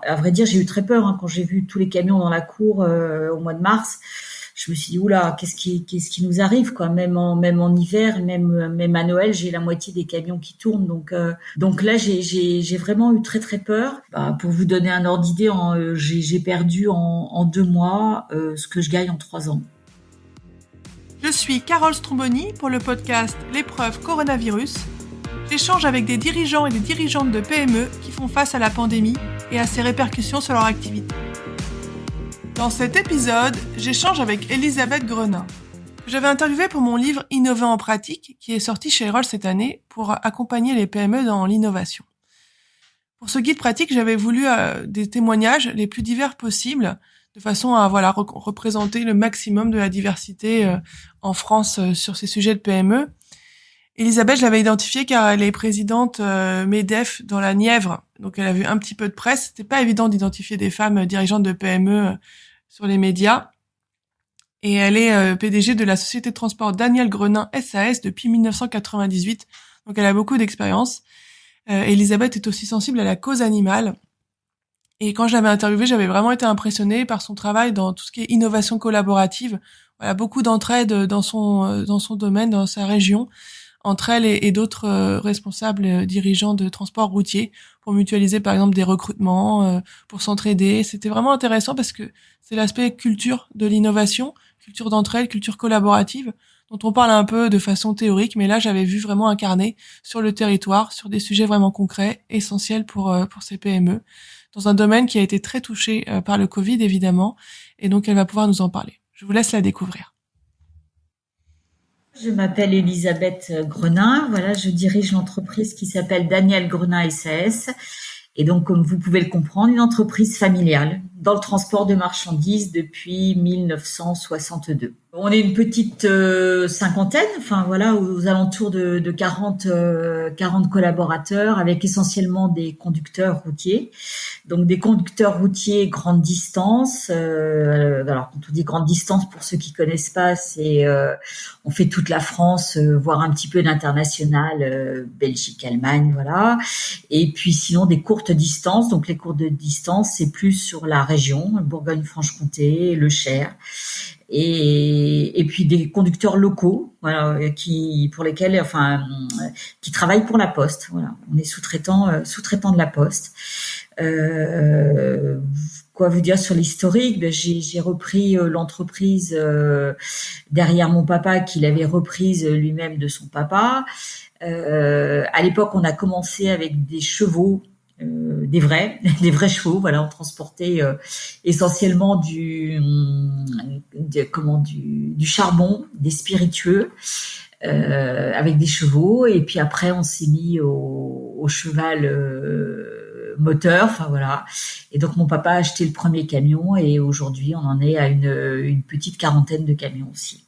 À vrai dire, j'ai eu très peur quand j'ai vu tous les camions dans la cour au mois de mars. Je me suis dit oula, qu'est-ce qui nous arrive quoi. Même en hiver, même à Noël, j'ai la moitié des camions qui tournent. Donc là, j'ai vraiment eu très très peur. Pour vous donner un ordre d'idée, j'ai perdu en 2 mois ce que je gagne en 3 ans. Je suis Carole Stromboni pour le podcast L'épreuve coronavirus. J'échange avec des dirigeants et des dirigeantes de PME qui font face à la pandémie et à ses répercussions sur leur activité. Dans cet épisode, j'échange avec Elisabeth Grenin, que j'avais interviewée pour mon livre Innover en pratique, qui est sorti chez Erol cette année pour accompagner les PME dans l'innovation. Pour ce guide pratique, j'avais voulu des témoignages les plus divers possibles, de façon à représenter le maximum de la diversité en France sur ces sujets de PME. Elisabeth, je l'avais identifiée car elle est présidente MEDEF dans la Nièvre, donc elle a vu un petit peu de presse. C'était pas évident d'identifier des femmes dirigeantes de PME sur les médias. Et elle est PDG de la société de transport Daniel Grenin SAS depuis 1998, donc elle a beaucoup d'expérience. Elisabeth est aussi sensible à la cause animale. Et quand je l'avais interviewée, j'avais vraiment été impressionnée par son travail dans tout ce qui est innovation collaborative. Voilà, beaucoup d'entraide dans son domaine, dans sa région, entre elle et d'autres responsables dirigeants de transport routier pour mutualiser par exemple des recrutements, pour s'entraider. C'était vraiment intéressant parce que c'est l'aspect culture de l'innovation, culture d'entraide, culture collaborative, dont on parle un peu de façon théorique, mais là j'avais vu vraiment incarné sur le territoire, sur des sujets vraiment concrets, essentiels pour ces PME, dans un domaine qui a été très touché par le Covid évidemment, et donc elle va pouvoir nous en parler. Je vous laisse la découvrir. Je m'appelle Elisabeth Grenin. Voilà, je dirige l'entreprise qui s'appelle Daniel Grenin SAS. Et donc, comme vous pouvez le comprendre, une entreprise familiale dans le transport de marchandises depuis 1962. On est une petite cinquantaine, enfin voilà, aux alentours de 40 collaborateurs, avec essentiellement des conducteurs routiers. Donc des conducteurs routiers grande distance. Alors quand on dit grande distance, pour ceux qui connaissent pas, c'est on fait toute la France, voire un petit peu d'international, Belgique, Allemagne, voilà. Et puis sinon des courtes distances. Donc les courtes distances, c'est plus sur la région, Bourgogne-Franche-Comté, le Cher. Et puis des conducteurs locaux, voilà, qui travaillent pour la Poste. Voilà, on est sous-traitant de la Poste. Quoi vous dire sur l'historique? J'ai repris l'entreprise derrière mon papa, qu'il avait reprise lui-même de son papa. À l'époque, on a commencé avec des chevaux. Des vrais chevaux, voilà, on transportait essentiellement du charbon, des spiritueux, avec des chevaux, et puis après on s'est mis au cheval moteur, enfin voilà. Et donc mon papa a acheté le premier camion, et aujourd'hui on en est à une petite quarantaine de camions aussi.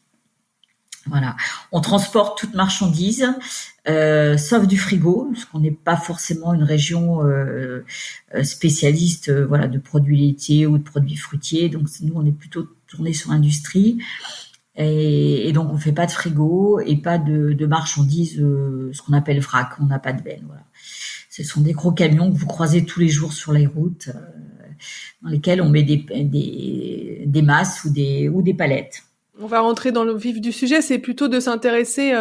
Voilà, on transporte toute marchandise, sauf du frigo, parce qu'on n'est pas forcément une région spécialiste, voilà, de produits laitiers ou de produits fruitiers. Donc nous, on est plutôt tourné sur l'industrie, et donc on fait pas de frigo et pas de marchandises, ce qu'on appelle vrac. On n'a pas de benne. Voilà, ce sont des gros camions que vous croisez tous les jours sur les routes, dans lesquels on met des masses ou des palettes. On va rentrer dans le vif du sujet, c'est plutôt de s'intéresser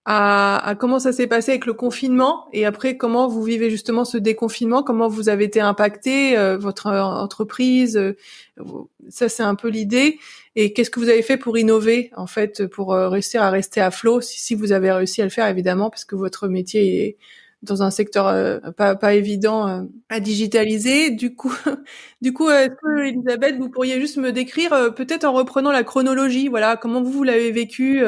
à comment ça s'est passé avec le confinement et après comment vous vivez justement ce déconfinement, comment vous avez été impacté, votre entreprise, ça c'est un peu l'idée. Et qu'est-ce que vous avez fait pour innover en fait, pour réussir à rester à flot, si vous avez réussi à le faire évidemment, parce que votre métier est dans un secteur pas évident à digitaliser. Du coup, est-ce que Elisabeth, vous pourriez juste me décrire peut-être en reprenant la chronologie, voilà, comment vous l'avez vécu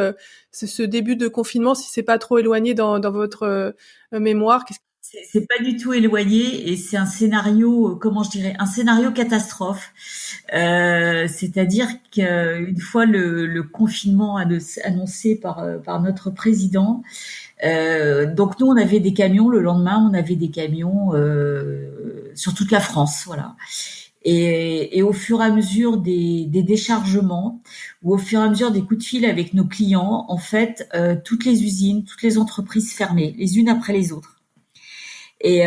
ce début de confinement, si c'est pas trop éloigné dans votre mémoire. C'est pas du tout éloigné, et c'est un scénario, comment je dirais, un scénario catastrophe. C'est-à-dire qu'une fois le confinement annoncé par notre président, donc nous on avait des camions, le lendemain on avait des camions sur toute la France, voilà. Et au fur et à mesure des déchargements, ou au fur et à mesure des coups de fil avec nos clients, en fait, toutes les usines, toutes les entreprises fermaient, les unes après les autres. Et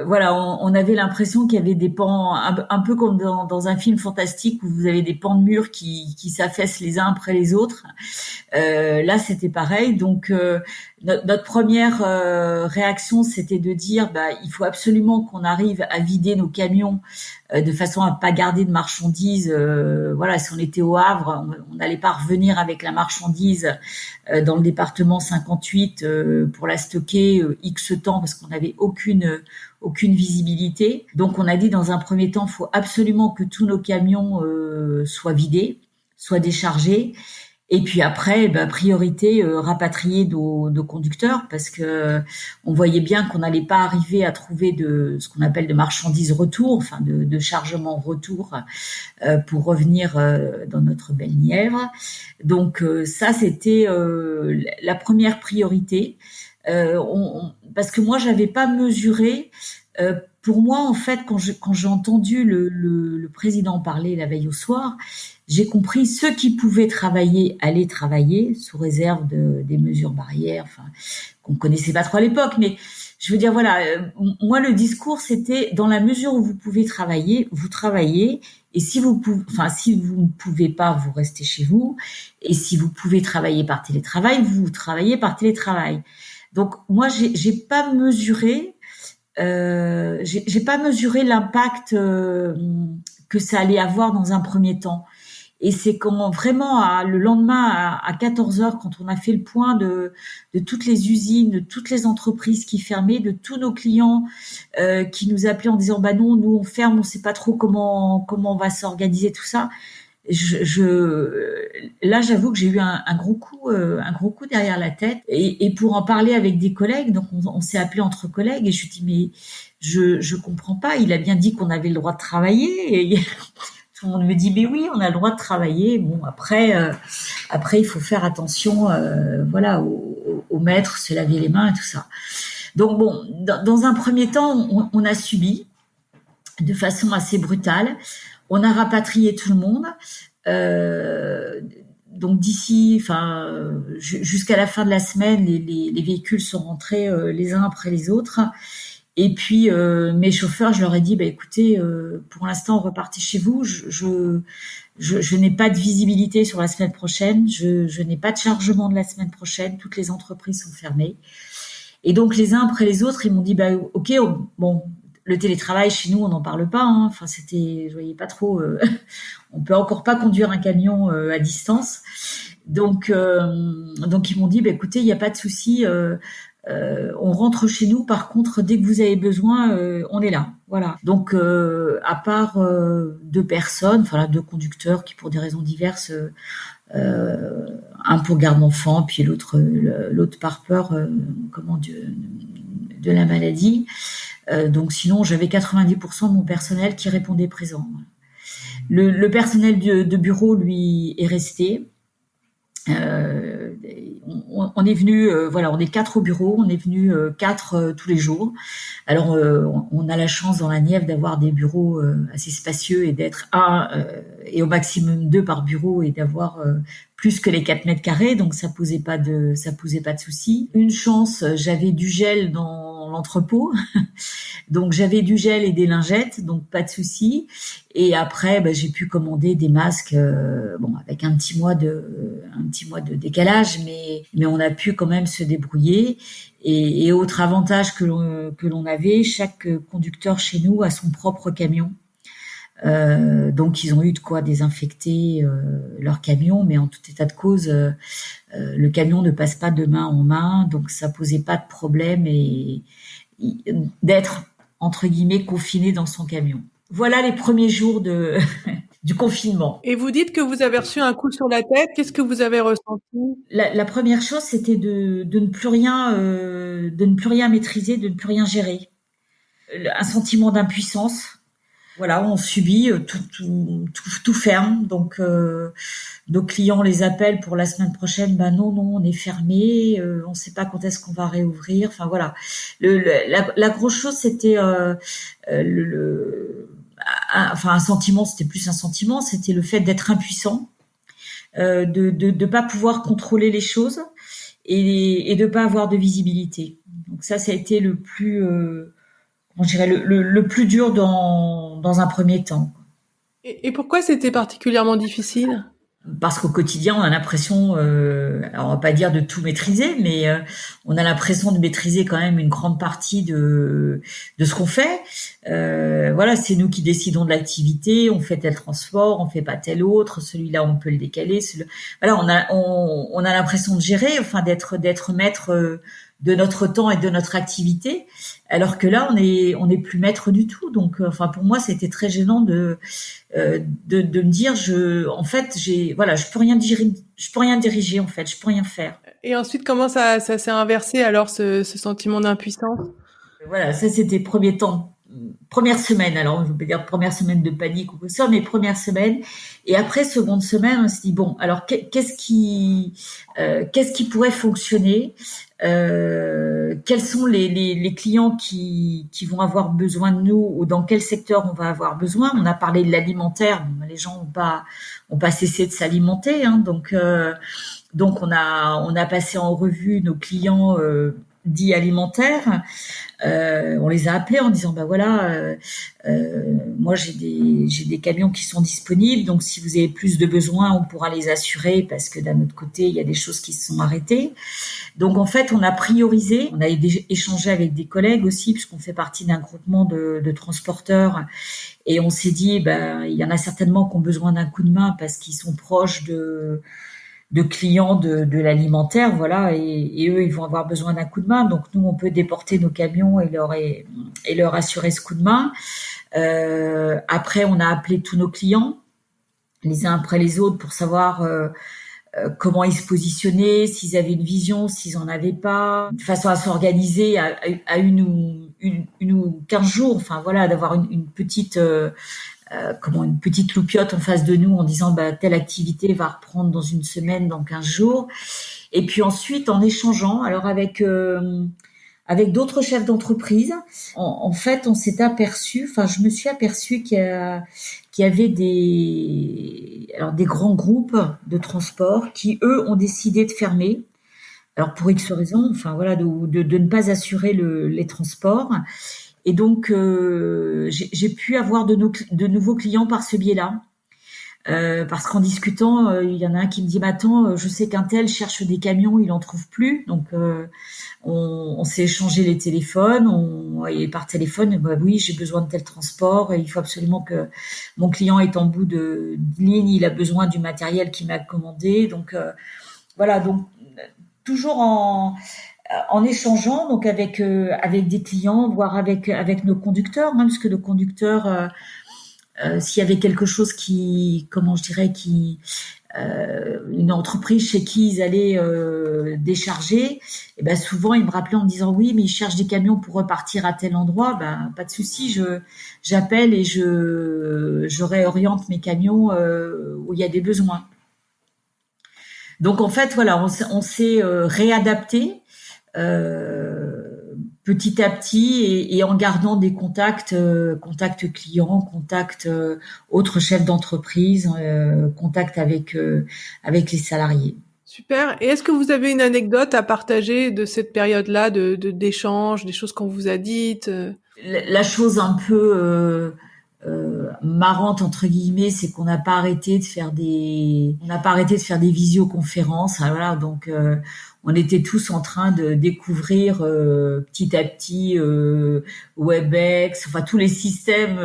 voilà, on avait l'impression qu'il y avait des pans, un peu comme dans un film fantastique où vous avez des pans de murs qui s'affaissent les uns après les autres. Là, c'était pareil. Donc, notre première réaction, c'était de dire, il faut absolument qu'on arrive à vider nos camions de façon à pas garder de marchandises. Voilà, si on était au Havre, on n'allait pas revenir avec la marchandise dans le département 58 pour la stocker X temps parce qu'on n'avait aucune visibilité. Donc, on a dit dans un premier temps, il faut absolument que tous nos camions soient vidés, soient déchargés. Et puis après, priorité rapatrier nos conducteurs parce que on voyait bien qu'on n'allait pas arriver à trouver de ce qu'on appelle de marchandises retour, enfin de chargement retour pour revenir dans notre belle Nièvre. Donc ça, c'était la première priorité. Parce que moi, j'avais pas mesuré. Pour moi, en fait, quand j'ai entendu le président parler la veille au soir, j'ai compris ceux qui pouvaient travailler allaient travailler sous réserve des mesures barrières, enfin qu'on connaissait pas trop à l'époque. Mais je veux dire, voilà, moi le discours c'était dans la mesure où vous pouvez travailler, vous travaillez. Et si vous ne pouvez pas, vous restez chez vous. Et si vous pouvez travailler par télétravail, vous travaillez par télétravail. Donc moi, j'ai pas mesuré l'impact que ça allait avoir dans un premier temps. Et c'est quand vraiment le lendemain à 14h, quand on a fait le point de toutes les usines, de toutes les entreprises qui fermaient, de tous nos clients qui nous appelaient en disant non, nous on ferme, on sait pas trop comment on va s'organiser, tout ça. Là, j'avoue que j'ai eu un gros coup derrière la tête. Et pour en parler avec des collègues, donc on s'est appelé entre collègues et je dis mais je comprends pas. Il a bien dit qu'on avait le droit de travailler. Et tout le monde me dit mais oui, on a le droit de travailler. Bon après il faut faire attention, voilà, au maître, se laver les mains et tout ça. Donc bon, dans un premier temps, on a subi de façon assez brutale. On a rapatrié tout le monde. Donc d'ici, jusqu'à la fin de la semaine, les véhicules sont rentrés les uns après les autres. Et puis mes chauffeurs, je leur ai dit, écoutez, pour l'instant, repartez chez vous. Je n'ai pas de visibilité sur la semaine prochaine. Je n'ai pas de chargement de la semaine prochaine. Toutes les entreprises sont fermées. Et donc les uns après les autres, ils m'ont dit, ok, bon. Le télétravail, chez nous, on n'en parle pas. Hein. Enfin, je voyais pas trop. On peut encore pas conduire un camion à distance. Donc ils m'ont dit, écoutez, il n'y a pas de souci. On rentre chez nous. Par contre, dès que vous avez besoin, on est là. Voilà. Donc, à part 2 personnes, deux conducteurs qui, pour des raisons diverses, un pour garde d'enfant, puis l'autre par peur, de la maladie. Donc sinon, j'avais 90% de mon personnel qui répondait présent. Le personnel de bureau, lui, est resté. On est venu, on est 4 au bureau, on est venu 4 tous les jours. Alors, on a la chance dans la Nièvre d'avoir des bureaux assez spacieux et d'être et au maximum 2 par bureau et d'avoir plus que les 4 mètres carrés, donc ça posait pas de soucis. Une chance, j'avais du gel dans l'entrepôt, donc j'avais du gel et des lingettes, donc pas de soucis. Et après, j'ai pu commander des masques, avec un petit mois de décalage, mais on a pu quand même se débrouiller. Et autre avantage que l'on avait, chaque conducteur chez nous a son propre camion. Donc ils ont eu de quoi désinfecter leur camion, mais en tout état de cause, le camion ne passe pas de main en main, donc ça posait pas de problème et d'être entre guillemets confiné dans son camion. Voilà les premiers jours du confinement. Et vous dites que vous avez reçu un coup sur la tête. Qu'est-ce que vous avez ressenti ? La première chose, c'était de ne plus rien maîtriser, de ne plus rien gérer. Un sentiment d'impuissance. Voilà, on subit, tout ferme. Donc, nos clients les appellent pour la semaine prochaine. Non, on est fermé. On ne sait pas quand est-ce qu'on va réouvrir. Enfin voilà. La grosse chose, c'était un sentiment. C'était plus un sentiment. C'était le fait d'être impuissant, de pas pouvoir contrôler les choses et de pas avoir de visibilité. Donc ça a été le plus, comment je dirais, le plus dur dans un premier temps. Et pourquoi c'était particulièrement difficile? Parce qu'au quotidien, on a l'impression, alors on va pas dire de tout maîtriser, mais on a l'impression de maîtriser quand même une grande partie de ce qu'on fait. Voilà, c'est nous qui décidons de l'activité. On fait tel transport, on fait pas tel autre. Celui-là, on peut le décaler. Voilà, on a l'impression de gérer, enfin d'être maître de notre temps et de notre activité, alors que là, on est plus maître du tout. Donc, enfin pour moi, c'était très gênant de me dire voilà, je peux rien diriger en fait, je peux rien faire. Et ensuite, comment ça s'est inversé alors ce sentiment d'impuissance? Voilà, ça c'était premier temps, première semaine. Alors je veux pas dire première semaine de panique ou quoi que ce soit, mais première semaine. Et après seconde semaine, on s'est dit bon, alors qu'est-ce qui pourrait fonctionner? Quels sont les clients qui vont avoir besoin de nous, ou dans quel secteur on va avoir besoin? On a parlé de l'alimentaire. Les gens ont pas cessé de s'alimenter, hein, donc on a passé en revue nos clients dits alimentaires. On les a appelés en disant bah voilà, moi j'ai des camions qui sont disponibles, donc si vous avez plus de besoins, on pourra les assurer, parce que d'un autre côté il y a des choses qui se sont arrêtées. Donc en fait on a priorisé, on a échangé avec des collègues aussi, puisqu'on fait partie d'un groupement de transporteurs, et on s'est dit bah il y en a certainement qui ont besoin d'un coup de main parce qu'ils sont proches de clients de l'alimentaire, voilà, et eux, ils vont avoir besoin d'un coup de main. Donc nous, on peut déporter nos camions et leur assurer ce coup de main. Après, on a appelé tous nos clients, les uns après les autres, pour savoir comment ils se positionnaient, s'ils avaient une vision, s'ils en avaient pas, de façon à s'organiser à une ou 15 jours, enfin voilà, d'avoir une petite une petite loupiote en face de nous en disant bah telle activité va reprendre dans une semaine, dans 15 jours. Et puis ensuite en échangeant alors avec d'autres chefs d'entreprise, en fait on s'est aperçu, enfin je me suis aperçue qu'il y avait des grands groupes de transport qui eux ont décidé de fermer. Alors pour X raisons, enfin voilà, de ne pas assurer les transports. Et donc, j'ai pu avoir de nouveaux clients par ce biais-là. Parce qu'en discutant, il y en a un qui me dit, bah, attends, je sais qu'un tel cherche des camions, il en trouve plus. Donc, on s'est échangé les téléphones. Et par téléphone, bah oui, j'ai besoin de tel transport. Et il faut absolument que mon client est en bout de ligne. Il a besoin du matériel qu'il m'a commandé. Donc, voilà. Donc, toujours en échangeant donc avec des clients, voire avec nos conducteurs, hein, puisque nos conducteurs, s'il y avait quelque chose une entreprise chez qui ils allaient décharger, et ben souvent ils me rappelaient en me disant oui, mais ils cherchent des camions pour repartir à tel endroit. Ben pas de souci, j'appelle et je réoriente mes camions où il y a des besoins. Donc en fait voilà, on s'est réadapté petit à petit, et en gardant des contacts clients, contacts autres chefs d'entreprise, contacts avec les salariés. Super. Et est-ce que vous avez une anecdote à partager de cette période-là, d'échange, des choses qu'on vous a dites? La chose un peu marrante entre guillemets, c'est qu'on n'a pas arrêté de faire des visioconférences. Voilà, donc on était tous en train de découvrir petit à petit Webex, enfin tous les systèmes,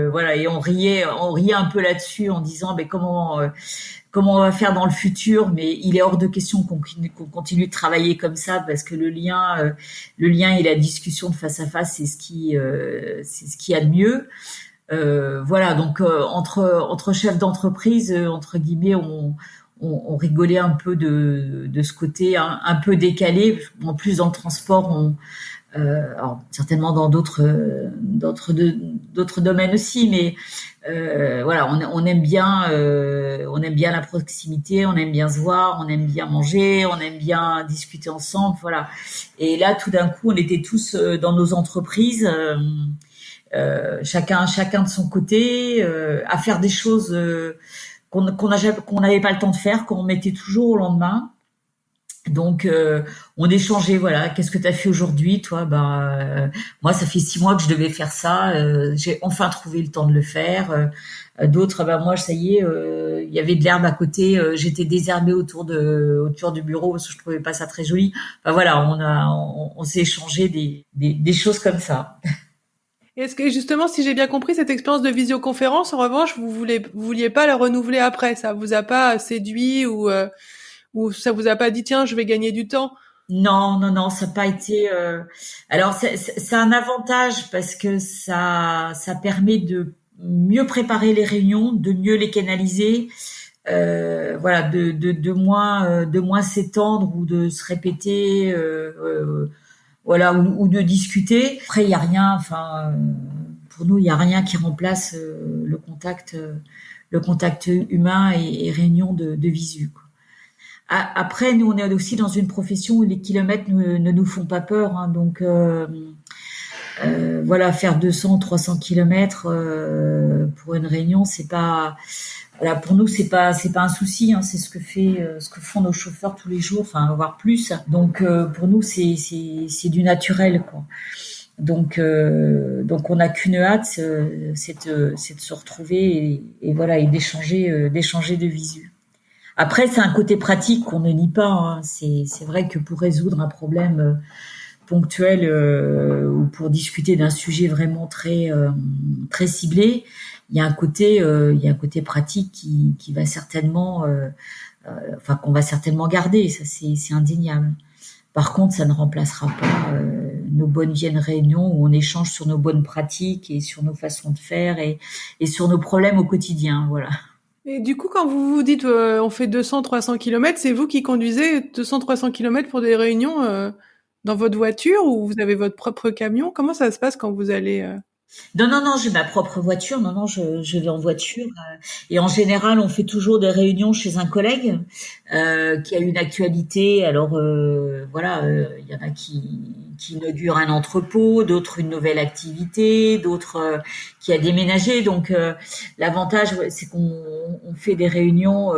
voilà, et on riait un peu là-dessus en disant mais comment on va faire dans le futur, mais il est hors de question qu'on continue de travailler comme ça, parce que le lien et la discussion de face à face, c'est ce qui y a de mieux. Voilà, donc entre chefs d'entreprise, entre guillemets, on rigolait un peu de ce côté un peu décalé. En plus, dans le transport, alors certainement dans d'autres domaines aussi, mais voilà, on aime bien la proximité, on aime bien se voir, on aime bien manger, on aime bien discuter ensemble, voilà. Et là, tout d'un coup, on était tous dans nos entreprises. Chacun de son côté, à faire des choses qu'on n'avait pas le temps de faire, qu'on mettait toujours au lendemain. Donc, on échangeait, voilà, qu'est-ce que tu as fait aujourd'hui, toi? Moi, ça fait 6 mois que je devais faire ça. J'ai enfin trouvé le temps de le faire. D'autres, moi, ça y est, il y avait de l'herbe à côté. J'étais désherbée autour du bureau parce que je trouvais pas ça très joli. Voilà, on s'est échangé des choses comme ça. Est-ce que justement, si j'ai bien compris, cette expérience de visioconférence, en revanche, vous vouliez pas la renouveler après, ça vous a pas séduit ou ça vous a pas dit tiens, je vais gagner du temps? Non, non, non, ça n'a pas été. Alors, c'est un avantage parce que ça permet de mieux préparer les réunions, de mieux les canaliser, voilà, de moins s'étendre ou de se répéter, voilà, ou de discuter. Après, il y a rien. Enfin, pour nous, il y a rien qui remplace le contact humain et réunion de visu, quoi. Après, nous, on est aussi dans une profession où les kilomètres ne nous font pas peur, hein. Donc, voilà, faire 200, 300 kilomètres pour une réunion, c'est pas, voilà, pour nous, c'est pas un souci, hein. C'est ce que font nos chauffeurs tous les jours, enfin, voire plus. Donc, pour nous, c'est du naturel, quoi. Donc on n'a qu'une hâte, c'est de se retrouver et voilà, et d'échanger de visu. Après, c'est un côté pratique qu'on ne nie pas, hein. C'est vrai que pour résoudre un problème ponctuel ou pour discuter d'un sujet vraiment très ciblé, il y a un côté pratique qui va certainement, enfin qu'on va certainement garder. Ça, c'est indéniable. Par contre, ça ne remplacera pas nos bonnes vieilles réunions où on échange sur nos bonnes pratiques et sur nos façons de faire et sur nos problèmes au quotidien. Voilà. Et du coup, quand vous vous dites on fait 200, 300 kilomètres, c'est vous qui conduisez 200, 300 kilomètres pour des réunions dans votre voiture ou vous avez votre propre camion? Comment ça se passe quand vous allez Non, non, non, j'ai ma propre voiture. Non, non, je vais en voiture. Et en général, on fait toujours des réunions chez un collègue qui a une actualité. Alors, voilà, il y en a qui inaugurent un entrepôt, d'autres une nouvelle activité, d'autres qui a déménagé. Donc, l'avantage, ouais, c'est qu'on fait des réunions,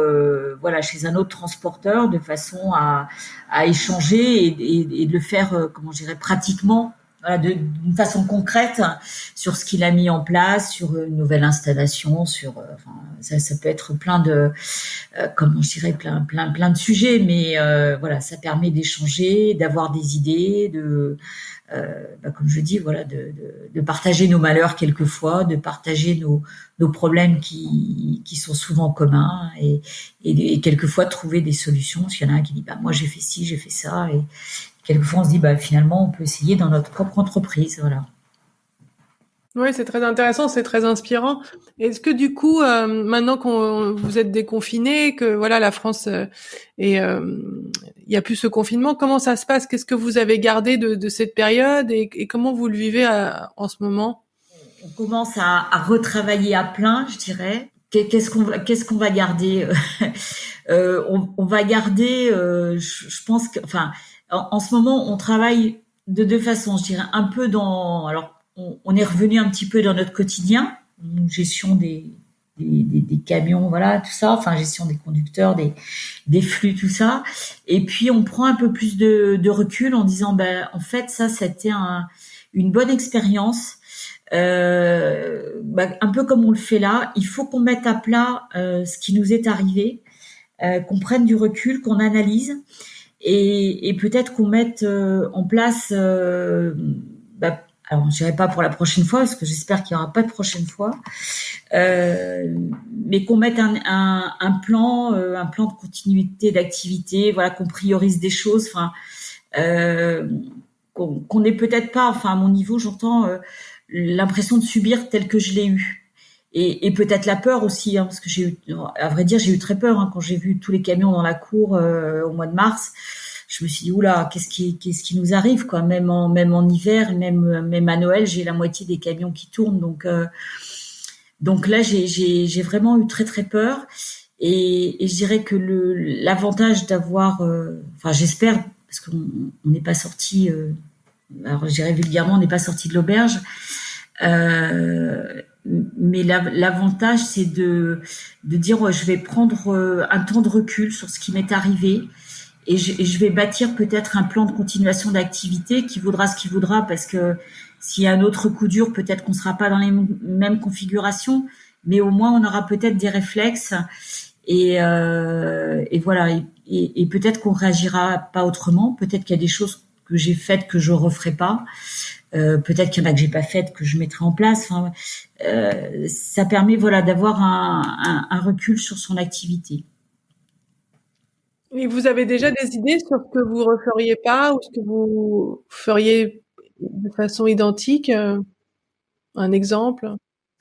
voilà, chez un autre transporteur de façon à échanger et de le faire, comment je dirais, pratiquement, voilà, d'une façon concrète sur ce qu'il a mis en place, sur une nouvelle installation, sur, enfin, ça peut être plein de, comment je dirais, plein de sujets, mais voilà, ça permet d'échanger, d'avoir des idées, comme je dis, voilà, de partager nos malheurs quelquefois, de partager nos problèmes qui sont souvent communs et quelquefois de trouver des solutions. Parce qu'il y en a un qui dit, moi j'ai fait ci, j'ai fait ça, et quelquefois on se dit, finalement on peut essayer dans notre propre entreprise, voilà. Oui, c'est très intéressant, c'est très inspirant. Est-ce que du coup, maintenant qu'on vous êtes déconfinés, que voilà la France et il y a plus ce confinement, comment ça se passe? Qu'est-ce que vous avez gardé de cette période et comment vous le vivez en ce moment? On commence à retravailler à plein, je dirais. Qu'est-ce qu'on va garder? On va garder, je pense que, enfin, en ce moment, on travaille de deux façons, je dirais, un peu alors, on est revenu un petit peu dans notre quotidien, gestion des camions, voilà, tout ça, enfin, gestion des conducteurs, des flux, tout ça. Et puis, on prend un peu plus de recul en disant, en fait, ça, c'était une bonne expérience. Un peu comme on le fait là, il faut qu'on mette à plat ce qui nous est arrivé, qu'on prenne du recul, qu'on analyse et peut-être qu'on mette en place, alors je dirais pas pour la prochaine fois parce que j'espère qu'il y aura pas de prochaine fois, mais qu'on mette un plan de continuité d'activité, voilà, qu'on priorise des choses, enfin, qu'on n'ait peut-être pas, enfin à mon niveau, j'entends l'impression de subir tel que je l'ai eu. Et peut-être la peur aussi, hein, parce que à vrai dire, j'ai eu très peur quand j'ai vu tous les camions dans la cour au mois de mars. Je me suis dit, oula, qu'est-ce qui nous arrive, quoi. Même en hiver, même à Noël, j'ai la moitié des camions qui tournent. Donc là, j'ai vraiment eu très très peur. Et je dirais que l'avantage d'avoir, enfin j'espère, parce qu'on n'est pas sorti. Alors je dirais vulgairement, on n'est pas sorti de l'auberge. Mais l'avantage, c'est de dire je vais prendre un temps de recul sur ce qui m'est arrivé et je vais bâtir peut-être un plan de continuation d'activité qui vaudra ce qu'il voudra, parce que s'il y a un autre coup dur, peut-être qu'on sera pas dans les mêmes configurations, mais au moins on aura peut-être des réflexes et voilà. Et peut-être qu'on réagira pas autrement. Peut-être qu'il y a des choses que j'ai faites que je referai pas. Peut-être qu'il y en a que j'ai pas faites que je mettrai en place. Enfin, ça permet voilà d'avoir un recul sur son activité. Et vous avez déjà des idées sur ce que vous referiez pas ou ce que vous feriez de façon identique? Un exemple?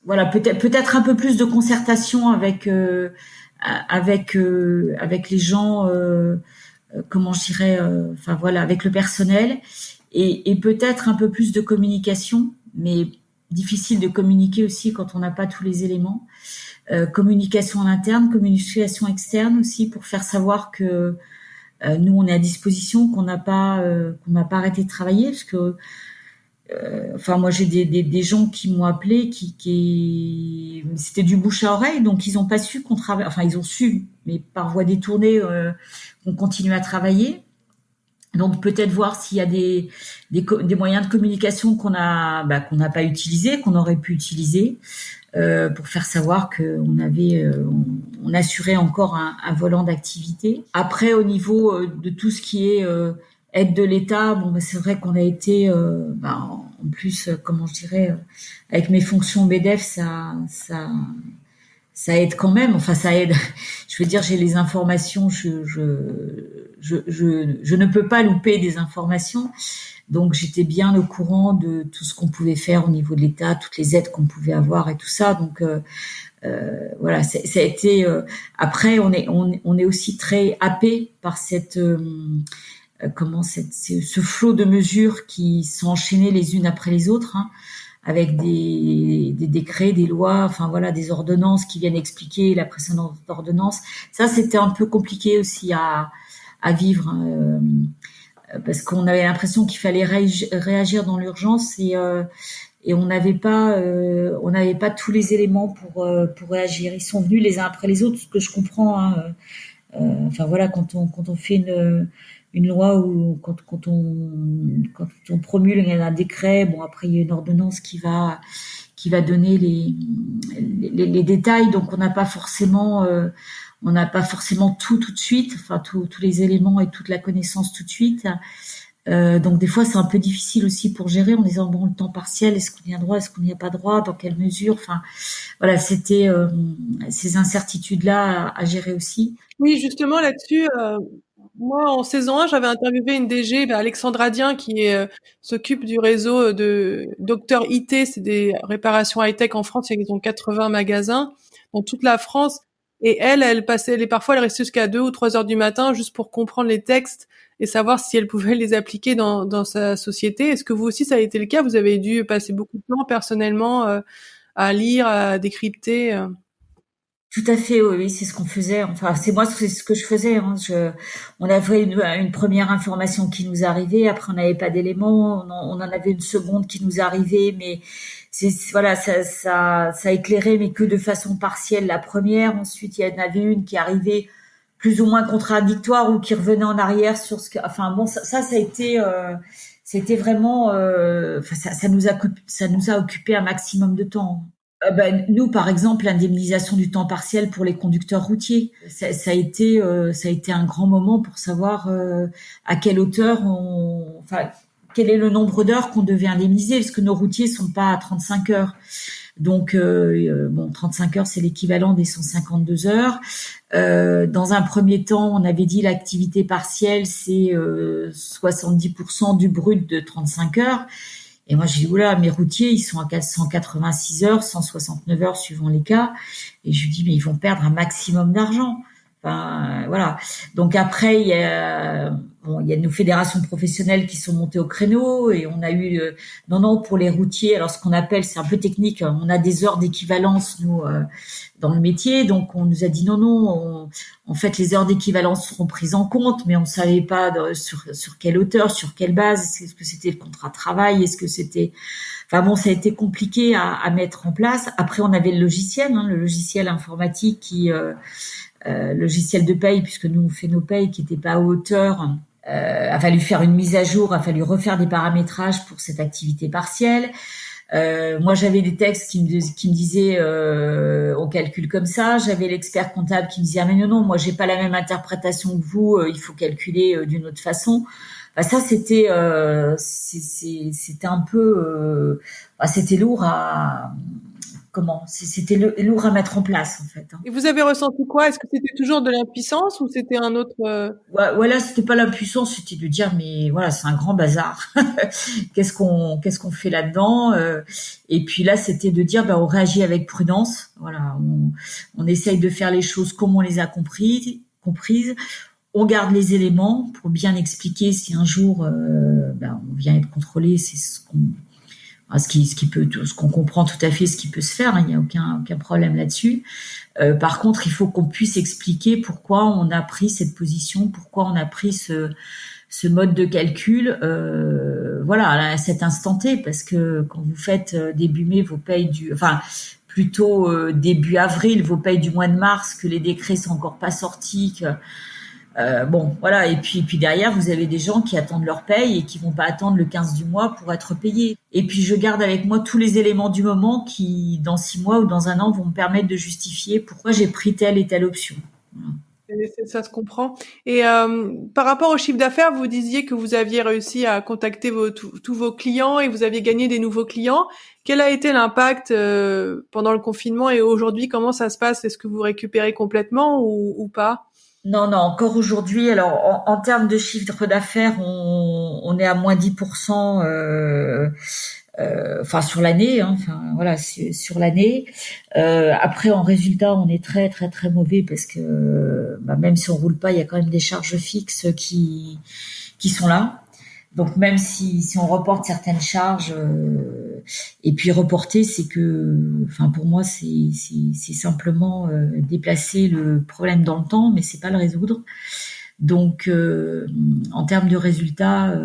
Voilà, peut-être un peu plus de concertation avec les gens, comment je dirais, enfin voilà, avec le personnel, et peut-être un peu plus de communication, mais difficile de communiquer aussi quand on n'a pas tous les éléments. Communication en interne, communication externe aussi, pour faire savoir que nous on est à disposition, qu'on n'a pas arrêté de travailler, parce que enfin moi j'ai des gens qui m'ont appelé qui c'était du bouche à oreille, donc ils ont pas su qu'on travaille, enfin ils ont su mais par voie détournée, qu'on continue à travailler. Donc peut-être voir s'il y a des moyens de communication qu'on n'a pas utilisés, qu'on aurait pu utiliser, pour faire savoir on assurait encore un volant d'activité. Après, au niveau de tout ce qui est aide de l'État, bon, c'est vrai qu'on a été, en plus, comment je dirais, avec mes fonctions MEDEF, ça aide quand même. Enfin, ça aide. Je veux dire, j'ai les informations. Je ne peux pas louper des informations. Donc, j'étais bien au courant de tout ce qu'on pouvait faire au niveau de l'État, toutes les aides qu'on pouvait avoir et tout ça. Donc, voilà, ça a été. Après, on est aussi très happé par ce flot de mesures qui sont enchaînées les unes après les autres, hein, avec des décrets, des lois, enfin voilà, des ordonnances qui viennent expliquer la précédente ordonnance. Ça, c'était un peu compliqué aussi à vivre, hein, parce qu'on avait l'impression qu'il fallait réagir dans l'urgence et on n'avait pas tous les éléments pour réagir. Ils sont venus les uns après les autres, ce que je comprends, hein, enfin voilà, quand on fait une loi ou quand on promulgue un décret, bon après il y a une ordonnance qui va donner les détails, donc on n'a pas forcément tout de suite, enfin tous les éléments et toute la connaissance tout de suite. Donc des fois c'est un peu difficile aussi pour gérer en disant bon, le temps partiel, est-ce qu'on y a droit, est-ce qu'on n'y a pas droit, dans quelle mesure, enfin voilà, c'était ces incertitudes là à gérer aussi. Oui, justement là-dessus, moi en saison 1, j'avais interviewé une DG, Alexandra Dien, qui s'occupe du réseau de Docteur IT, c'est des réparations high-tech en France, ils ont 80 magasins dans toute la France. Et parfois elle restait jusqu'à 2 ou 3 heures du matin juste pour comprendre les textes et savoir si elle pouvait les appliquer dans sa société. Est-ce que vous aussi ça a été le cas? Vous avez dû passer beaucoup de temps personnellement à lire, à décrypter? Tout à fait, oui, oui, c'est ce qu'on faisait. Enfin, c'est ce que je faisais, hein. On avait une première information qui nous arrivait, après on n'avait pas d'éléments, on en avait une seconde qui nous arrivait, mais voilà, ça éclairait, mais que de façon partielle la première. Ensuite, il y en avait une qui arrivait plus ou moins contradictoire ou qui revenait en arrière sur enfin bon, ça a été, c'était vraiment, enfin, ça nous a occupé un maximum de temps. Nous, par exemple, l'indemnisation du temps partiel pour les conducteurs routiers, ça a été un grand moment pour savoir à quelle hauteur enfin, quel est le nombre d'heures qu'on devait indemniser, parce que nos routiers sont pas à 35 heures. Donc, 35 heures, c'est l'équivalent des 152 heures. Dans un premier temps, on avait dit l'activité partielle, c'est 70% du brut de 35 heures. Et moi, j'ai dit, oula, mes routiers, ils sont à 186 heures, 169 heures suivant les cas. Et je lui dis, mais ils vont perdre un maximum d'argent. Enfin, voilà. Donc après, il y a nos fédérations professionnelles qui sont montées au créneau et on a eu, non, pour les routiers, alors ce qu'on appelle, c'est un peu technique, on a des heures d'équivalence, nous, dans le métier. Donc on nous a dit non, en fait, les heures d'équivalence seront prises en compte, mais on savait pas sur quelle hauteur, sur quelle base, est-ce que c'était le contrat de travail, est-ce que c'était, enfin bon, ça a été compliqué à mettre en place. Après, on avait le logiciel informatique logiciel de paye, puisque nous on fait nos payes qui n'étaient pas à hauteur. A fallu faire une mise à jour, a fallu refaire des paramétrages pour cette activité partielle. Moi, j'avais des textes qui me disaient on calcule comme ça. J'avais l'expert comptable qui me disait ah mais non, moi j'ai pas la même interprétation que vous. Il faut calculer d'une autre façon. Bah, ça c'était c'était un peu c'était lourd à c'était lourd à mettre en place en fait. Et vous avez ressenti quoi? Est-ce que c'était toujours de l'impuissance ou c'était un autre Ouais, voilà, c'était pas l'impuissance, c'était de dire mais voilà, c'est un grand bazar. Qu'est-ce qu'on fait là-dedans Et puis là, c'était de dire on réagit avec prudence. Voilà, on essaye de faire les choses comme on les a comprises. On garde les éléments pour bien expliquer si un jour on vient être contrôlé, c'est ce qu'on comprend tout à fait, ce qui peut se faire, hein, il n'y a aucun problème là-dessus. Par contre, il faut qu'on puisse expliquer pourquoi on a pris cette position, pourquoi on a pris ce mode de calcul, à cet instant T, parce que quand vous faites début mai vos payes plutôt début avril vos payes du mois de mars, que les décrets sont encore pas sortis, et puis derrière vous avez des gens qui attendent leur paye et qui vont pas attendre le 15 du mois pour être payés. Et puis je garde avec moi tous les éléments du moment qui dans 6 mois ou dans un an vont me permettre de justifier pourquoi j'ai pris telle et telle option. Voilà. Ça se comprend. Et par rapport au chiffre d'affaires, vous disiez que vous aviez réussi à contacter tous vos clients et vous aviez gagné des nouveaux clients. Quel a été l'impact pendant le confinement et aujourd'hui, comment ça se passe? Est-ce que vous récupérez complètement ou pas? Non, encore aujourd'hui. Alors, en termes de chiffre d'affaires, on est à moins 10%, sur l'année, hein, sur l'année. Après, en résultat, on est très, très, très mauvais parce que, même si on roule pas, il y a quand même des charges fixes qui sont là. Donc, même si on reporte certaines charges, et puis reporter, c'est que, pour moi, c'est simplement déplacer le problème dans le temps, mais c'est pas le résoudre. Donc, en termes de résultats,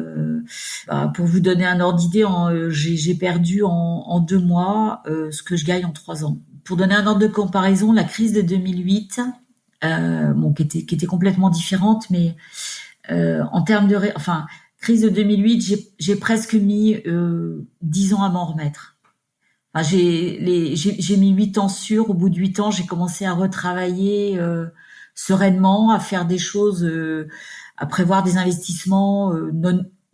pour vous donner un ordre d'idée, j'ai perdu en 2 mois ce que je gagne en 3 ans. Pour donner un ordre de comparaison, la crise de 2008, qui était complètement différente, mais en termes de crise de 2008, j'ai presque mis 10 ans à m'en remettre. J'ai mis 8 ans sûrs. Au bout de 8 ans, j'ai commencé à retravailler sereinement, à faire des choses, à prévoir des investissements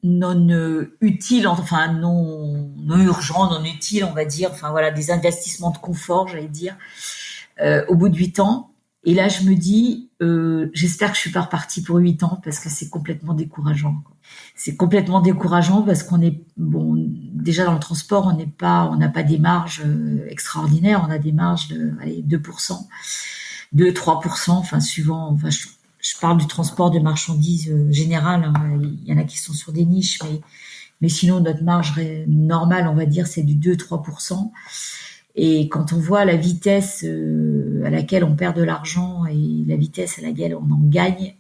non utiles, non urgents, non utiles, on va dire. Des investissements de confort, j'allais dire. Au bout de 8 ans. Et là, je me dis, j'espère que je suis pas repartie pour 8 ans parce que c'est complètement décourageant. C'est complètement décourageant parce qu'on est déjà dans le transport, on n'a pas des marges extraordinaires, on a des marges de 2%, 2-3%, suivant. Je parle du transport de marchandises général. Hein, il y en a qui sont sur des niches, mais sinon notre marge normale, on va dire, c'est du 2-3%. Et quand on voit la vitesse à laquelle on perd de l'argent et la vitesse à laquelle on en gagne,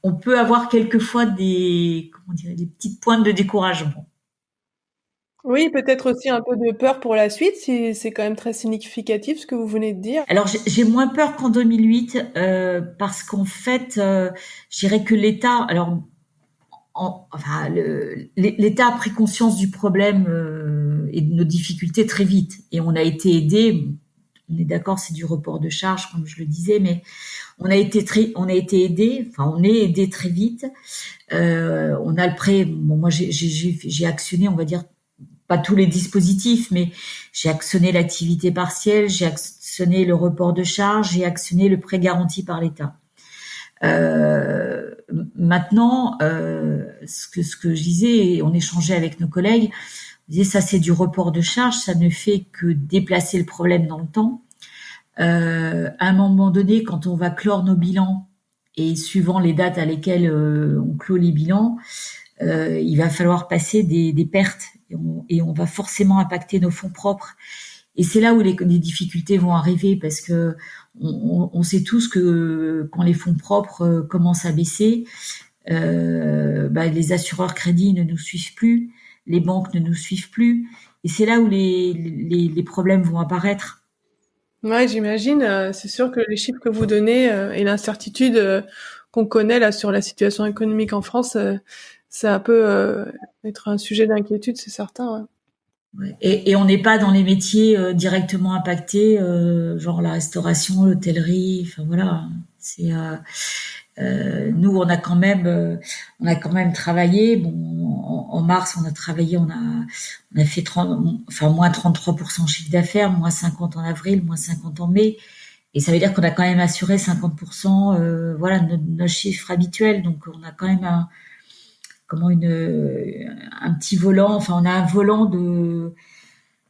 on peut avoir quelquefois des petites pointes de découragement. Oui, peut-être aussi un peu de peur pour la suite, si c'est quand même très significatif ce que vous venez de dire. Alors j'ai moins peur qu'en 2008 parce qu'en fait, je dirais que l'État, l'État a pris conscience du problème et de nos difficultés très vite, et on a été aidé. On est d'accord, c'est du report de charges, comme je le disais, mais on est aidé très vite. On a le prêt. Moi, j'ai actionné, on va dire, pas tous les dispositifs, mais j'ai actionné l'activité partielle, j'ai actionné le report de charges, j'ai actionné le prêt garanti par l'État. Maintenant, ce que je disais, et on échangeait avec nos collègues, on disait ça c'est du report de charge, ça ne fait que déplacer le problème dans le temps. À un moment donné, quand on va clore nos bilans, et suivant les dates à lesquelles on clôt les bilans, il va falloir passer des pertes, et on va forcément impacter nos fonds propres. Et c'est là où les difficultés vont arriver, parce que on sait tous que quand les fonds propres commencent à baisser, les assureurs crédits ne nous suivent plus, les banques ne nous suivent plus, et c'est là où les problèmes vont apparaître. Ouais, j'imagine. C'est sûr que les chiffres que vous donnez et l'incertitude qu'on connaît là sur la situation économique en France, ça peut être un sujet d'inquiétude, c'est certain. Ouais. Ouais. Et on n'est pas dans les métiers directement impactés, genre la restauration, l'hôtellerie. Enfin voilà, c'est nous on a quand même travaillé. Bon, en mars on a travaillé, on a fait 30, enfin moins 33% chiffre d'affaires, moins 50 en avril, moins 50 en mai. Et ça veut dire qu'on a quand même assuré 50%, voilà, nos chiffres habituels. Donc on a quand même un petit volant. Enfin, on a un volant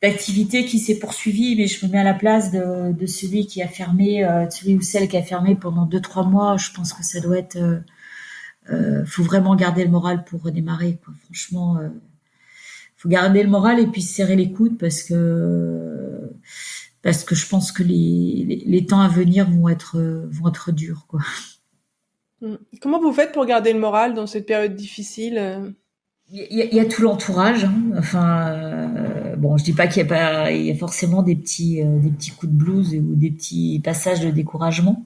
d'activité qui s'est poursuivi, mais je me mets à la place de celui qui a fermé, celui ou celle qui a fermé pendant 2-3 mois. Je pense que ça doit être, faut vraiment garder le moral pour redémarrer, quoi. Franchement, faut garder le moral et puis se serrer les coudes parce que je pense que les temps à venir vont être durs, quoi. Mm. Comment vous faites pour garder le moral dans cette période difficile Il y a tout l'entourage, hein. Enfin, bon, je dis pas qu'il y a pas, il y a forcément des petits coups de blues ou des petits passages de découragement.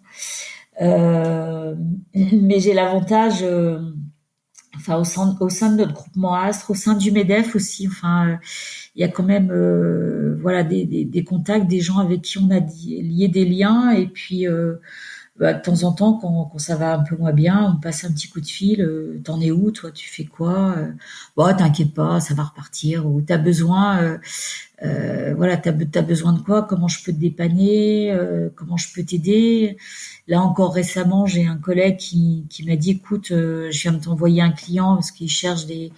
Mais j'ai l'avantage, enfin, au sein de notre groupement Astre, au sein du MEDEF aussi, enfin, il y a quand même, voilà, des contacts, des gens avec qui on a lié des liens, et puis, bah, de temps en temps, quand ça va un peu moins bien, on passe un petit coup de fil. T'en es où, toi? Tu fais quoi? Bon, t'inquiète pas, ça va repartir. Ou t'as besoin, voilà, t'as besoin de quoi? Comment je peux te dépanner? Comment je peux t'aider? Là encore récemment, j'ai un collègue qui m'a dit, écoute, je viens de t'envoyer un client parce il cherche des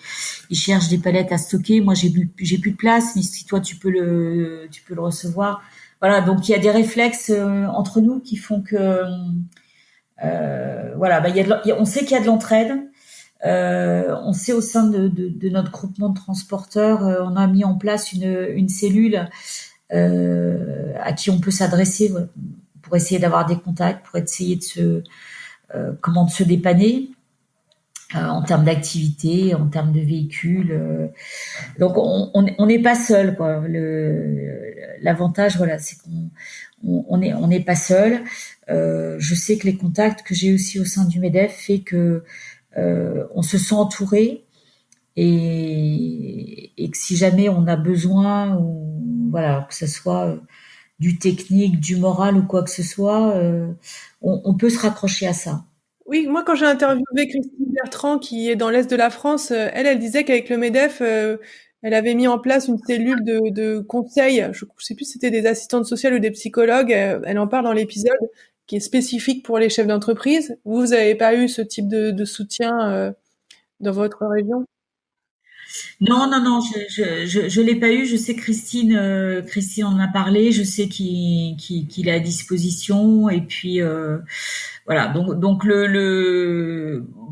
palettes à stocker. Moi, j'ai plus de place, mais si toi tu peux le recevoir. Voilà, donc il y a des réflexes entre nous qui font que voilà, bah, on sait qu'il y a de l'entraide. On sait au sein de notre groupement de transporteurs, on a mis en place une cellule à qui on peut s'adresser, voilà, pour essayer d'avoir des contacts, pour essayer de se dépanner en termes d'activité, en termes de véhicules. Donc on n'est pas seul, quoi. L'avantage, voilà, c'est qu'on on n'est pas seul. Je sais que les contacts que j'ai aussi au sein du MEDEF fait que on se sent entouré, et que si jamais on a besoin, ou voilà, que ce soit du technique, du moral ou quoi que ce soit, on peut se raccrocher à ça. Oui, moi, quand j'ai interviewé Christine Bertrand, qui est dans l'Est de la France, elle disait qu'avec le MEDEF, elle avait mis en place une cellule de conseil. Je sais plus si c'était des assistantes sociales ou des psychologues. Elle en parle dans l'épisode, qui est spécifique pour les chefs d'entreprise. Vous avez pas eu ce type de soutien dans votre région? Non, non, non, je l'ai pas eu. Je sais que Christine en a parlé. Je sais qu'il est à disposition. Et puis voilà. Donc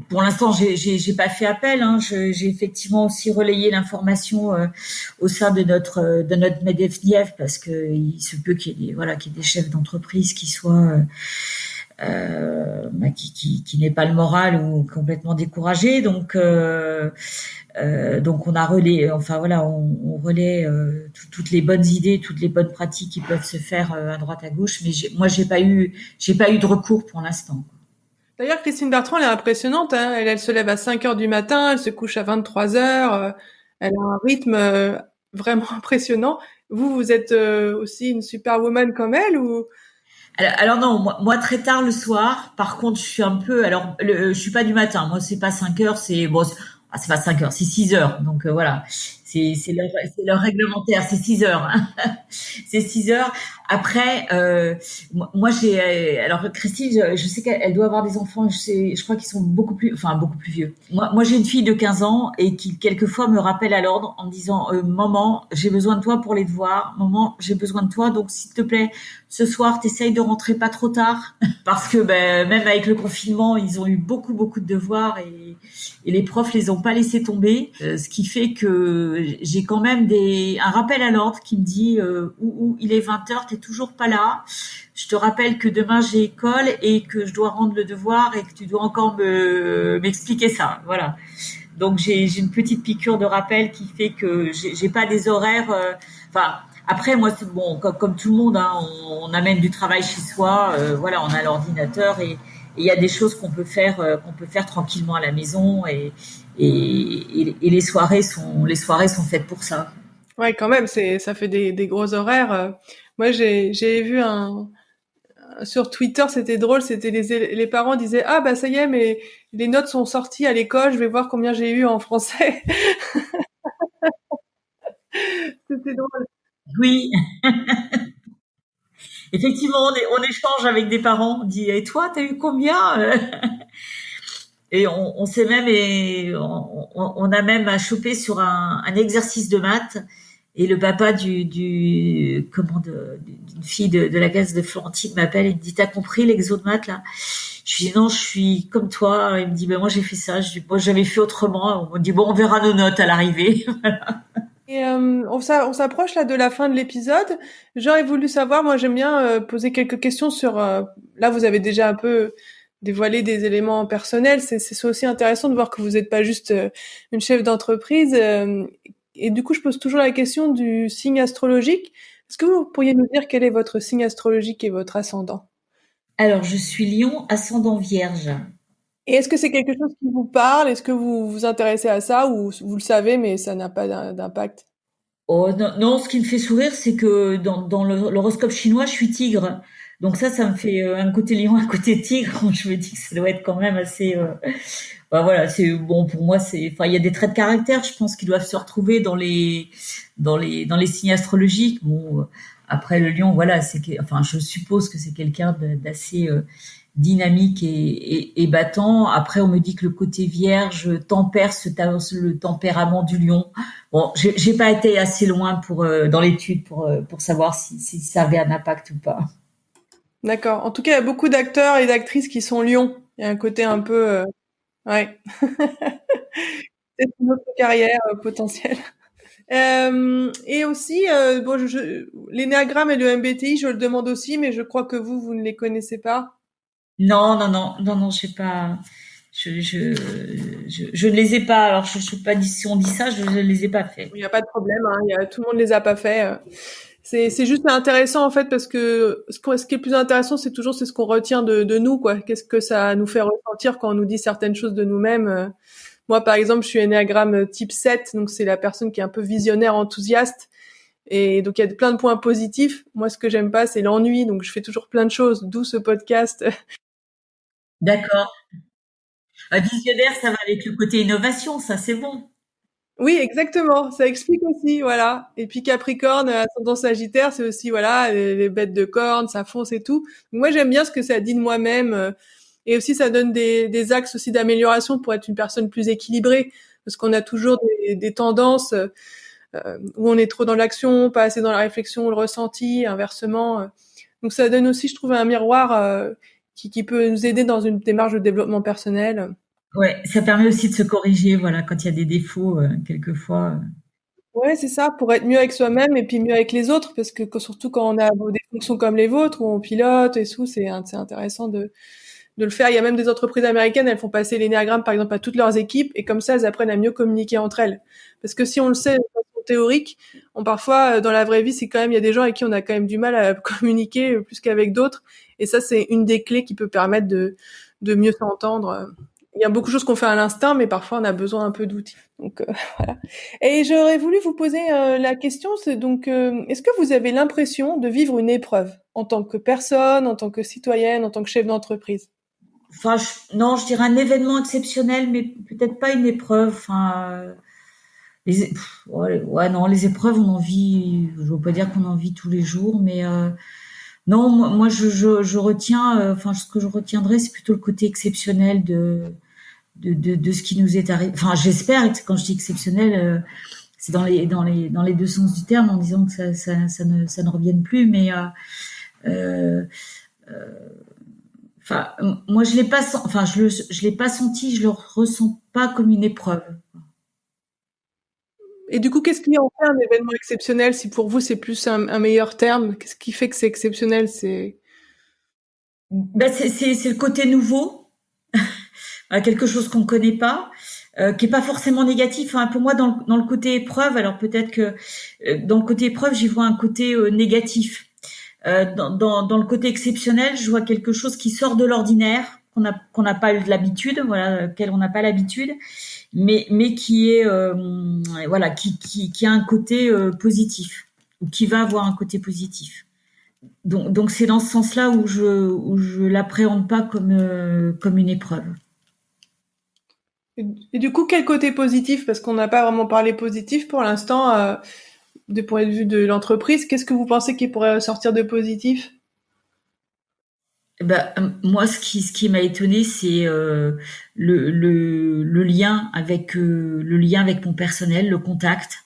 pour l'instant, j'ai pas fait appel, hein. J'ai effectivement aussi relayé l'information au sein de notre MEDEF parce que il se peut qu'il y ait qu'il y ait des chefs d'entreprise qui soient bah, qui n'aient pas le moral ou complètement découragés. Donc on a relayé, enfin voilà, on relaie toutes les bonnes idées, toutes les bonnes pratiques qui peuvent se faire à droite à gauche. Mais moi j'ai pas eu de recours pour l'instant. D'ailleurs, Christine Bertrand, elle est impressionnante, hein. Elle se lève à 5 heures du matin, elle se couche à 23 heures. Elle a un rythme vraiment impressionnant. Vous êtes aussi une superwoman comme elle ou? Alors non, moi très tard le soir. Par contre, je suis un peu. Alors, je suis pas du matin. Moi, c'est pas 5 heures. C'est bon. C'est pas 5 heures. C'est 6 heures. Donc voilà. C'est leur réglementaire. C'est 6 heures, hein. C'est 6 heures. Après, moi j'ai. Alors Christine, je sais qu'elle doit avoir des enfants. Je crois qu'ils sont beaucoup plus vieux. Moi j'ai une fille de 15 ans et qui quelquefois me rappelle à l'ordre en me disant, maman, j'ai besoin de toi pour les devoirs. Maman, j'ai besoin de toi. Donc s'il te plaît, ce soir, t'essayes de rentrer pas trop tard, parce que ben, même avec le confinement, ils ont eu beaucoup de devoirs, et les profs les ont pas laissés tomber. Ce qui fait que j'ai quand même un rappel à l'ordre qui me dit, il est 20h, t'es toujours pas là. Je te rappelle que demain j'ai école et que je dois rendre le devoir et que tu dois encore m'expliquer ça. Voilà. Donc j'ai une petite piqûre de rappel qui fait que j'ai pas des horaires. Enfin, Après, moi, c'est bon, comme tout le monde, hein, on amène du travail chez soi. Voilà, on a l'ordinateur et il y a des choses qu'on peut faire tranquillement à la maison et les soirées sont faites pour ça. Ouais, quand même, ça fait des gros horaires. Moi, j'ai vu sur Twitter, c'était drôle, c'était les parents disaient, ah, bah, ça y est, mais les notes sont sorties à l'école, je vais voir combien j'ai eu en français. C'était drôle. Oui, effectivement, on échange avec des parents. On dit, et toi, t'as eu combien? Et on s'est même, on a même à choper sur un exercice de maths. Et le papa d'une fille de la classe de Florentine m'appelle et me dit, t'as compris l'exo de maths, là? Je lui dis, non, je suis comme toi. Il me dit, ben, moi, j'ai fait ça. Je dis, moi, j'avais fait autrement. On me dit, bon, on verra nos notes à l'arrivée. Et on s'approche là de la fin de l'épisode. J'aurais voulu savoir, moi j'aime bien poser quelques questions sur. Là, vous avez déjà un peu dévoilé des éléments personnels. C'est aussi intéressant de voir que vous n'êtes pas juste une chef d'entreprise. Et du coup, je pose toujours la question du signe astrologique. Est-ce que vous pourriez nous dire quel est votre signe astrologique et votre ascendant? Alors, je suis Lion, ascendant Vierge. Et est-ce que c'est quelque chose qui vous parle? Est-ce que vous vous intéressez à ça ou vous le savez mais ça n'a pas d'impact? Oh, non, non, ce qui me fait sourire, c'est que dans l'horoscope chinois, je suis tigre. Donc ça me fait un côté lion, un côté tigre. Je me dis que ça doit être quand même assez. Bah voilà, c'est bon pour moi. Enfin, il y a des traits de caractère, je pense, qui doivent se retrouver dans les signes astrologiques. Bon, après le lion, voilà, enfin, je suppose que c'est quelqu'un d'assez dynamique et battant. Après, on me dit que le côté vierge tempère le tempérament du lion. Bon, j'ai pas été assez loin dans l'étude pour savoir si ça avait un impact ou pas. D'accord. En tout cas, il y a beaucoup d'acteurs et d'actrices qui sont lions. Il y a un côté un peu, ouais, c'est une autre carrière potentielle. Et aussi, bon, l'énéagramme et le MBTI, je le demande aussi, mais je crois que vous ne les connaissez pas. Non, non, non, non, non, je sais pas. Je ne les ai pas. Alors, je sais pas si on dit ça, je ne les ai pas fait. Il n'y a pas de problème, hein, tout le monde les a pas fait. C'est juste intéressant en fait parce que ce qui est le plus intéressant, c'est ce qu'on retient de nous, quoi. Qu'est-ce que ça nous fait ressentir quand on nous dit certaines choses de nous-mêmes. Moi, par exemple, je suis ennéagramme type 7, donc c'est la personne qui est un peu visionnaire, enthousiaste. Et donc, il y a plein de points positifs. Moi, ce que j'aime pas, c'est l'ennui. Donc, je fais toujours plein de choses, d'où ce podcast. D'accord. Visionnaire, ça va avec le côté innovation, ça c'est bon. Oui, exactement. Ça explique aussi, voilà. Et puis Capricorne, ascendant Sagittaire, c'est aussi, voilà, les bêtes de cornes, ça fonce et tout. Donc, moi, j'aime bien ce que ça dit de moi-même. Et aussi, ça donne des axes aussi d'amélioration pour être une personne plus équilibrée. Parce qu'on a toujours des tendances où on est trop dans l'action, pas assez dans la réflexion, le ressenti, inversement. Donc ça donne aussi, je trouve, un miroir qui peut nous aider dans une démarche de développement personnel. Ouais, ça permet aussi de se corriger, voilà, quand il y a des défauts, quelquefois. Ouais, c'est ça, pour être mieux avec soi-même et puis mieux avec les autres, parce que surtout quand on a des fonctions comme les vôtres, où on pilote et tout, c'est intéressant de le faire. Il y a même des entreprises américaines, elles font passer l'énéagramme, par exemple, à toutes leurs équipes, et comme ça, elles apprennent à mieux communiquer entre elles. Parce que si on le sait de façon théorique, parfois, dans la vraie vie, c'est quand même, il y a des gens avec qui on a quand même du mal à communiquer plus qu'avec d'autres. Et ça, c'est une des clés qui peut permettre de mieux s'entendre. Il y a beaucoup de choses qu'on fait à l'instinct, mais parfois, on a besoin un peu d'outils. Donc, voilà. Et j'aurais voulu vous poser la question, c'est donc, est-ce que vous avez l'impression de vivre une épreuve en tant que personne, en tant que citoyenne, en tant que chef d'entreprise? Enfin, non, je dirais un événement exceptionnel, mais peut-être pas une épreuve. Enfin, ouais, ouais, non, les épreuves, on en vit. Je veux pas dire qu'on en vit tous les jours, mais non, moi, je retiens. Enfin, ce que je retiendrai, c'est plutôt le côté exceptionnel de ce qui nous est arrivé. Enfin, j'espère que quand je dis exceptionnel, c'est dans les deux sens du terme, en disant que ça ne revienne plus, mais enfin, moi, je l'ai pas, enfin, je l'ai pas senti, je le ressens pas comme une épreuve. Et du coup, qu'est-ce qui en fait un événement exceptionnel si pour vous c'est plus un meilleur terme? Qu'est-ce qui fait que c'est exceptionnel? C'est Ben, c'est le côté nouveau, quelque chose qu'on connaît pas. qui est pas forcément négatif. Hein. Pour moi, dans le côté épreuve, alors peut-être que dans le côté épreuve, j'y vois un côté négatif. Dans le côté exceptionnel, je vois quelque chose qui sort de l'ordinaire, qu'on n'a pas eu de l'habitude, voilà, auquel on n'a pas l'habitude, mais qui est voilà, qui a un côté positif, ou qui va avoir un côté positif. Donc c'est dans ce sens-là où je l'appréhende pas comme une épreuve. Et du coup, quel côté positif? Parce qu'on n'a pas vraiment parlé positif pour l'instant, de point de vue de l'entreprise. Qu'est-ce que vous pensez qui pourrait sortir de positif? Moi, ce qui m'a étonné, c'est le lien avec mon personnel, le contact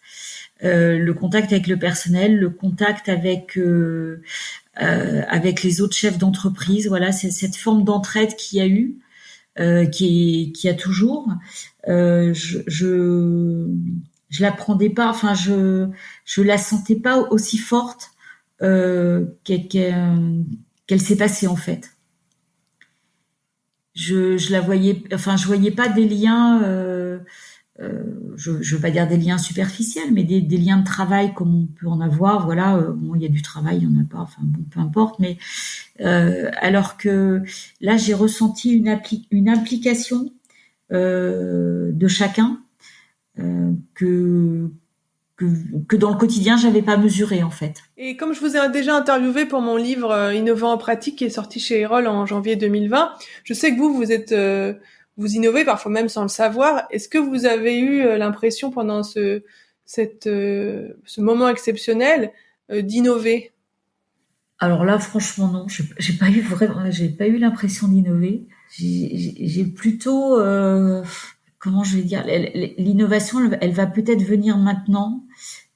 avec le personnel, le contact avec les autres chefs d'entreprise. Voilà, c'est cette forme d'entraide qu'il y a eu, qui a toujours. Je l'apprenais pas, enfin je la sentais pas aussi forte qu'elle s'est passée en fait. Je la voyais, enfin je voyais pas des liens, je veux pas dire des liens superficiels, mais des liens de travail comme on peut en avoir. Voilà, bon il y a du travail, il y en a pas, enfin bon peu importe, mais alors que là j'ai ressenti une implication de chacun que que dans le quotidien j'avais pas mesuré en fait. Et comme je vous ai déjà interviewé pour mon livre Innovant en pratique qui est sorti chez Erol en janvier 2020, je sais que vous êtes vous innovez parfois même sans le savoir. Est-ce que vous avez eu l'impression pendant ce moment exceptionnel d'innover? Alors là, franchement, non, j'ai pas eu l'impression d'innover. J'ai plutôt, comment je vais dire, l'innovation, elle va peut-être venir maintenant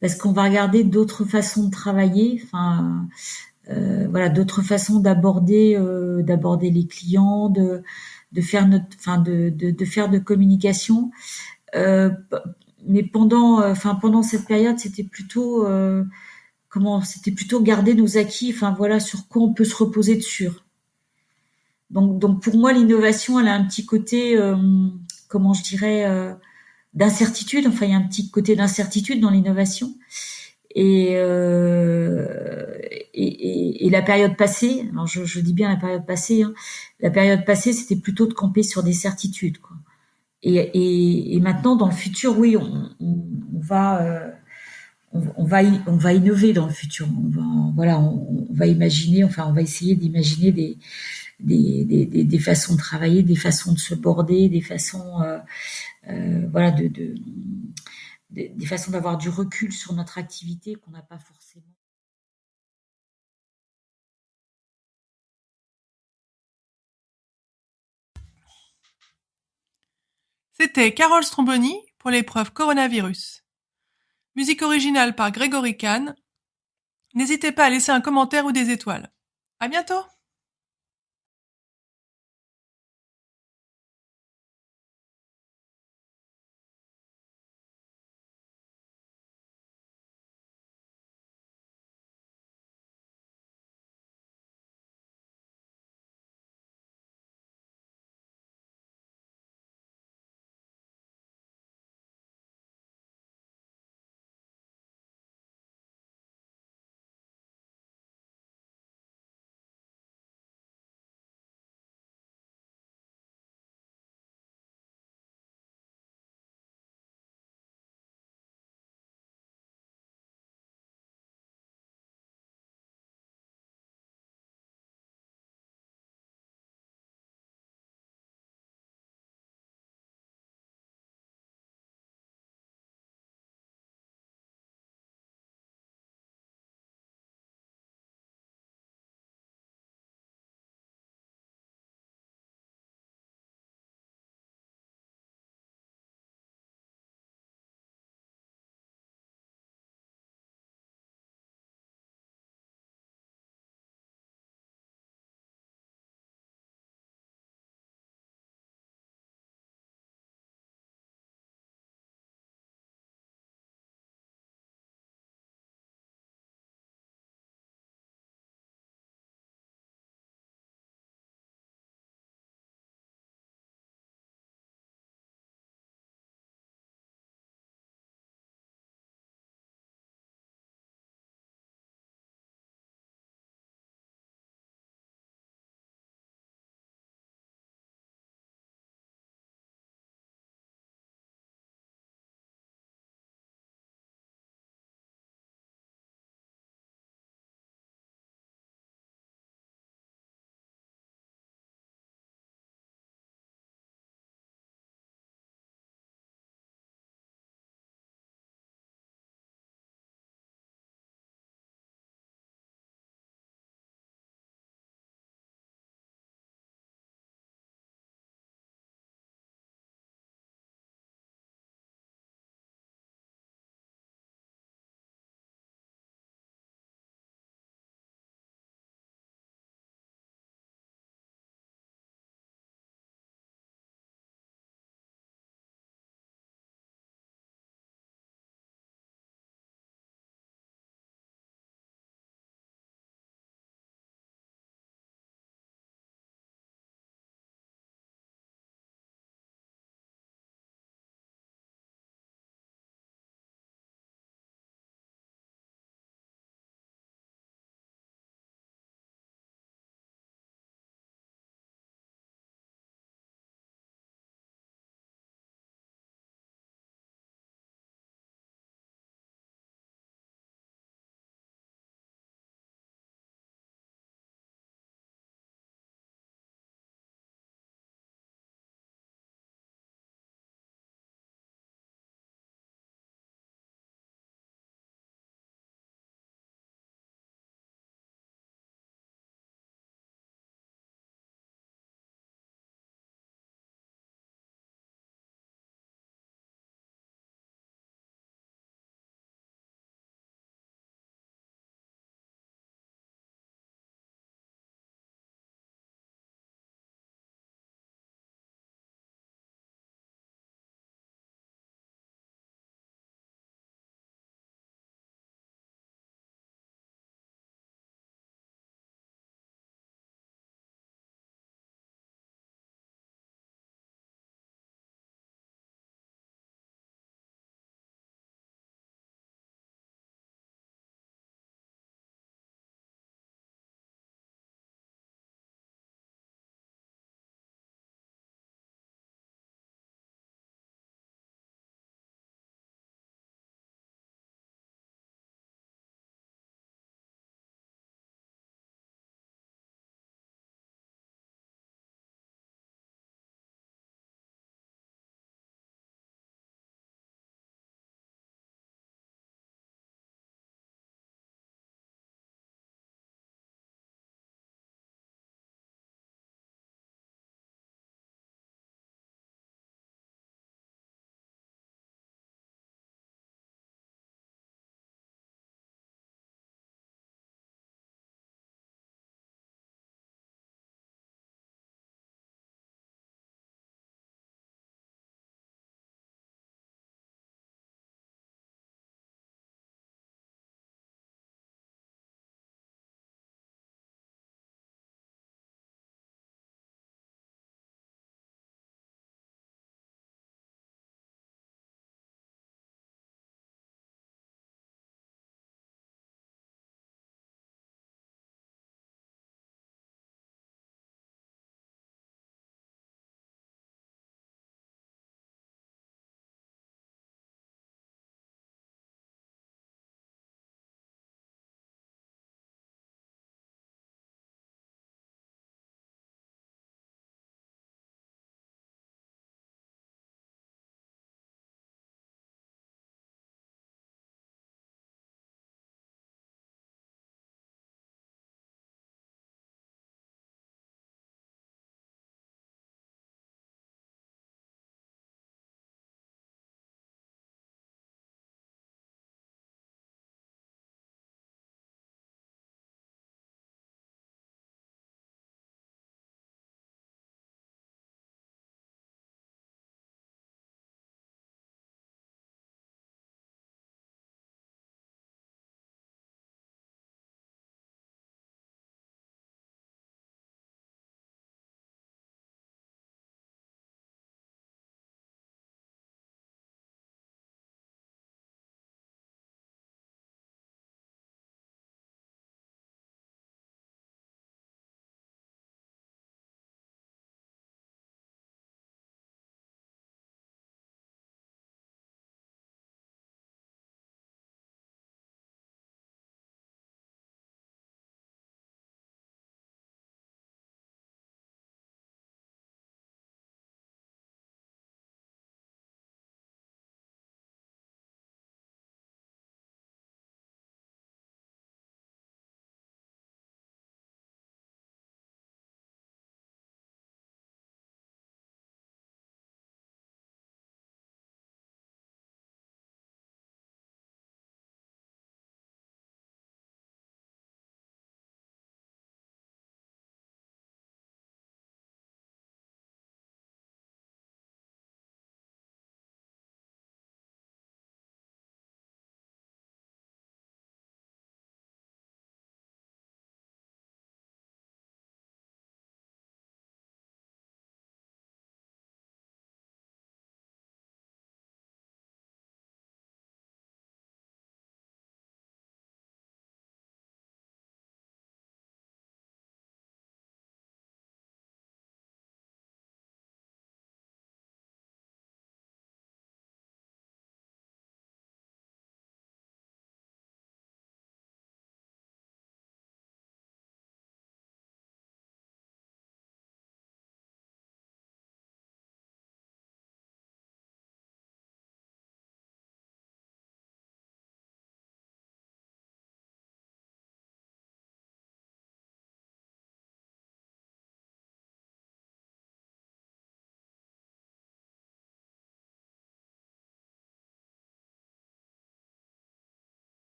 parce qu'on va regarder d'autres façons de travailler, enfin, voilà, d'autres façons d'aborder les clients, de faire enfin, de faire de communication. Euh, mais pendant cette période, c'était plutôt garder nos acquis, enfin voilà, sur quoi on peut se reposer dessus. Donc pour moi, l'innovation, elle a un petit côté, comment je dirais, d'incertitude. Enfin, il y a un petit côté d'incertitude dans l'innovation. Et, et la période passée, alors je dis bien la période passée, hein, la période passée, c'était plutôt de camper sur des certitudes, quoi. Et maintenant, dans le futur, oui, on va on va innover dans le futur. On va imaginer, enfin, on va essayer d'imaginer des façons de travailler, des façons de se border, des façons, voilà, des façons d'avoir du recul sur notre activité qu'on n'a pas forcément. C'était Carole Stromboni pour l'épreuve coronavirus. Musique originale par Grégory Kahn. N'hésitez pas à laisser un commentaire ou des étoiles. À bientôt!